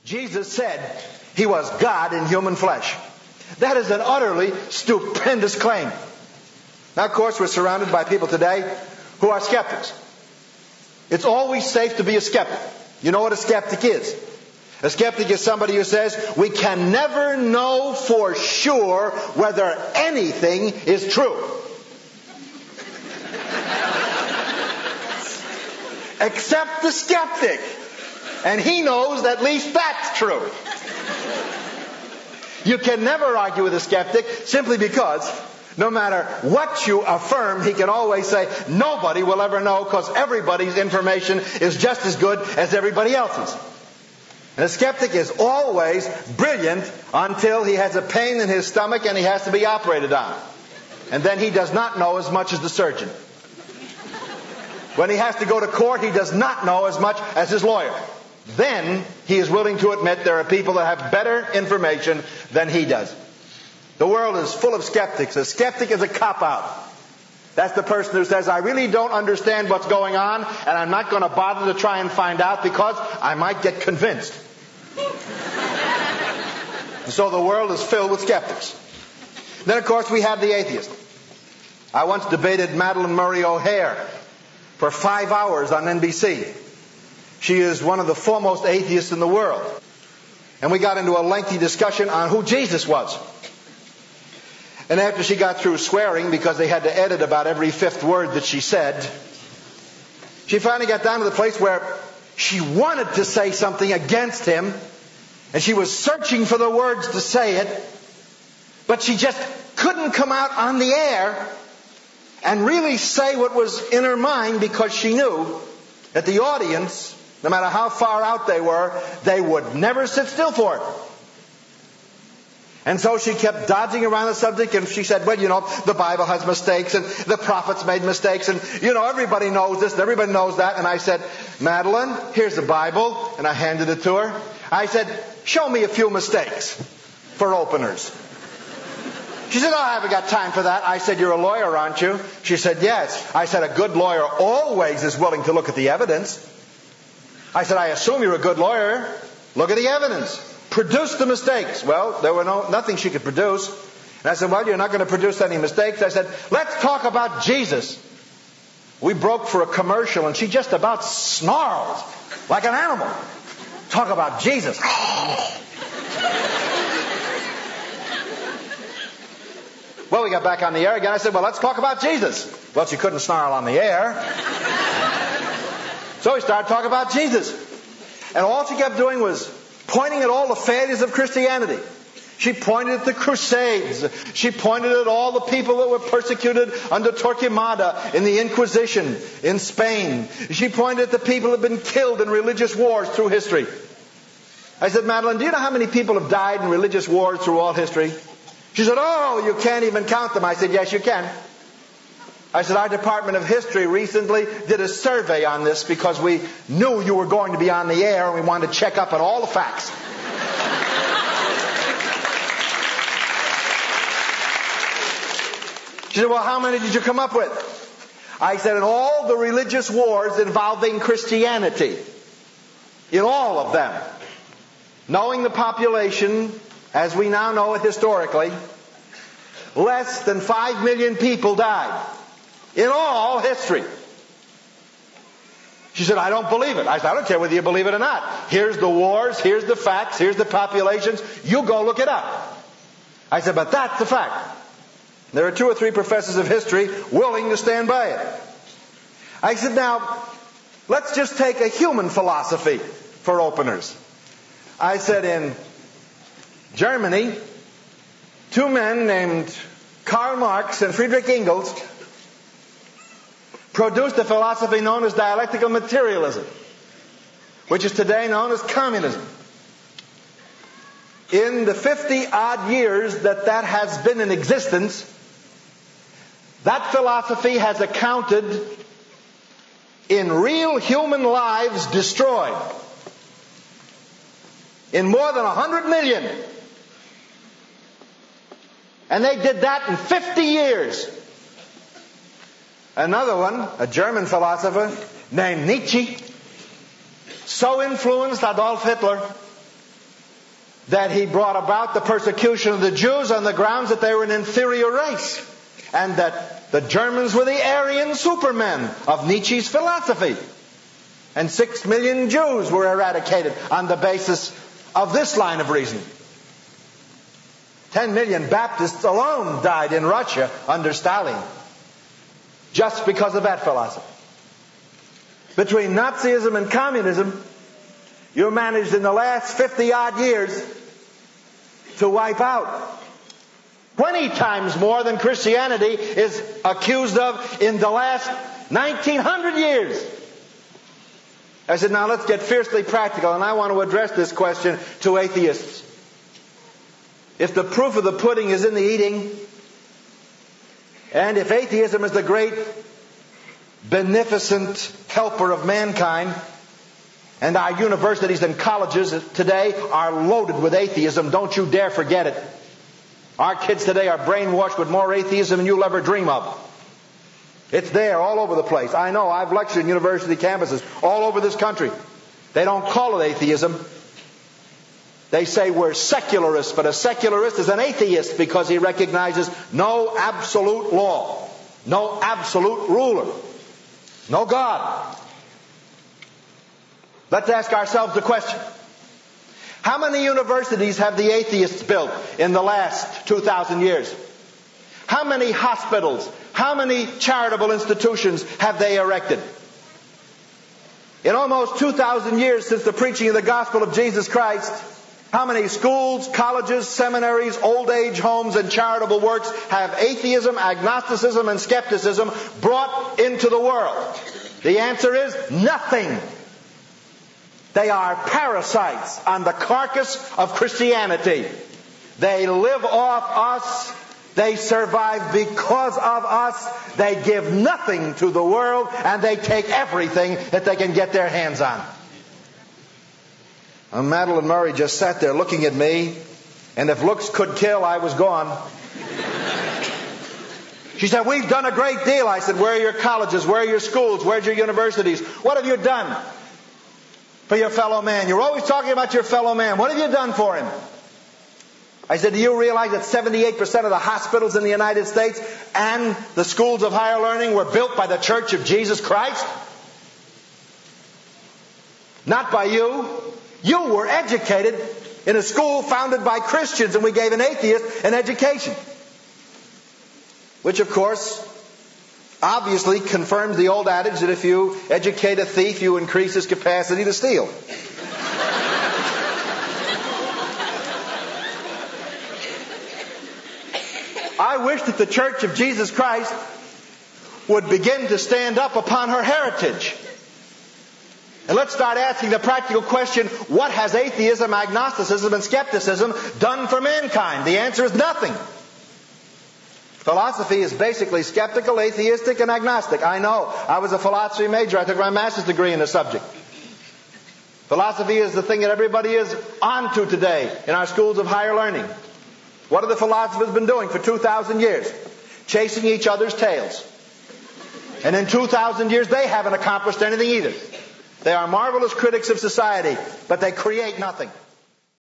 Jesus said he was God in human flesh. That is an utterly stupendous claim. Now, of course, we're surrounded by people today who are skeptics. It's always safe to be a skeptic. You know what a skeptic is? A skeptic is somebody who says, we can never know for sure whether anything is true. Except the skeptic. And he knows that at least that's true. You can never argue with a skeptic simply because no matter what you affirm, he can always say, nobody will ever know because everybody's information is just as good as everybody else's. And a skeptic is always brilliant until he has a pain in his stomach and he has to be operated on. And then he does not know as much as the surgeon. When he has to go to court, he does not know as much as his lawyer. Then he is willing to admit there are people that have better information than he does. The world is full of skeptics. A skeptic is a cop-out. That's the person who says, I really don't understand what's going on, and I'm not going to bother to try and find out because I might get convinced. So the world is filled with skeptics. Then, of course, we have the atheist. I once debated Madeleine Murray O'Hair for 5 hours on NBC. She is one of the foremost atheists in the world. And we got into a lengthy discussion on who Jesus was. And after she got through swearing, because they had to edit about every fifth word that she said, she finally got down to the place where she wanted to say something against him, and she was searching for the words to say it, but she just couldn't come out on the air and really say what was in her mind, because she knew that the audience, no matter how far out they were, they would never sit still for it. And so she kept dodging around the subject, and she said, well, you know, the Bible has mistakes, and the prophets made mistakes, and, you know, everybody knows this, and everybody knows that. And I said, Madeleine, here's the Bible, and I handed it to her. I said, show me a few mistakes for openers. She said, oh, I haven't got time for that. I said, you're a lawyer, aren't you? She said, yes. I said, a good lawyer always is willing to look at the evidence. I said, I assume you're a good lawyer. Look at the evidence. Produce the mistakes. Well, there were nothing she could produce. And I said, well, you're not going to produce any mistakes. I said, let's talk about Jesus. We broke for a commercial, and she just about snarled like an animal. Talk about Jesus. Well, we got back on the air again. I said, well, let's talk about Jesus. Well, she couldn't snarl on the air. So we started talking about Jesus. And all she kept doing was pointing at all the failures of Christianity. She pointed at the Crusades. She pointed at all the people that were persecuted under Torquemada in the Inquisition in Spain. She pointed at the people who have been killed in religious wars through history. I said, Madeleine, do you know how many people have died in religious wars through all history? She said, oh, you can't even count them. I said, yes, you can. I said, our Department of History recently did a survey on this because we knew you were going to be on the air and we wanted to check up on all the facts. She said, well, how many did you come up with? I said, in all the religious wars involving Christianity, in all of them, knowing the population as we now know it historically, less than 5 million people died. In all history. She said, I don't believe it. I said, I don't care whether you believe it or not. Here's the wars, here's the facts, here's the populations. You go look it up. I said, but that's the fact. There are 2 or 3 professors of history willing to stand by it. I said, now, let's just take a human philosophy for openers. I said, in Germany, 2 men named Karl Marx and Friedrich Engels produced a philosophy known as dialectical materialism, which is today known as communism. In the 50-odd years that has been in existence, that philosophy has accounted in real human lives destroyed in more than 100 million. And they did that in 50 years. Another one, a German philosopher named Nietzsche, so influenced Adolf Hitler that he brought about the persecution of the Jews on the grounds that they were an inferior race, and that the Germans were the Aryan supermen of Nietzsche's philosophy. And 6 million Jews were eradicated on the basis of this line of reasoning. 10 million Baptists alone died in Russia under Stalin, just because of that philosophy. Between Nazism and communism, you managed in the last 50-odd years to wipe out 20 times more than Christianity is accused of in the last 1900 years. I said, now let's get fiercely practical, and I want to address this question to atheists. If the proof of the pudding is in the eating, and if atheism is the great beneficent helper of mankind, and our universities and colleges today are loaded with atheism, don't you dare forget it. Our kids today are brainwashed with more atheism than you'll ever dream of. It's there all over the place. I know, I've lectured in university campuses all over this country. They don't call it atheism. They say we're secularists, but a secularist is an atheist because he recognizes no absolute law, no absolute ruler, no God. Let's ask ourselves the question. How many universities have the atheists built in the last 2,000 years? How many hospitals, how many charitable institutions have they erected? In almost 2,000 years since the preaching of the gospel of Jesus Christ, how many schools, colleges, seminaries, old age homes, and charitable works have atheism, agnosticism, and skepticism brought into the world? The answer is nothing. They are parasites on the carcass of Christianity. They live off us. They survive because of us. They give nothing to the world, and they take everything that they can get their hands on. And Madeline Murray just sat there looking at me, and if looks could kill, I was gone. She said, we've done a great deal. I said, where are your colleges? Where are your schools? Where's your universities? What have you done for your fellow man? You're always talking about your fellow man. What have you done for him? I said, do you realize that 78% of the hospitals in the United States and the schools of higher learning were built by the Church of Jesus Christ? Not by you. You were educated in a school founded by Christians, and we gave an atheist an education. Which, of course, obviously confirms the old adage that if you educate a thief, you increase his capacity to steal. I wish that the Church of Jesus Christ would begin to stand up upon her heritage. And let's start asking the practical question, what has atheism, agnosticism, and skepticism done for mankind? The answer is nothing. Philosophy is basically skeptical, atheistic, and agnostic. I know. I was a philosophy major. I took my master's degree in the subject. Philosophy is the thing that everybody is onto today in our schools of higher learning. What have the philosophers been doing for 2,000 years? Chasing each other's tails. And in 2,000 years, they haven't accomplished anything either. They are marvelous critics of society, but they create nothing.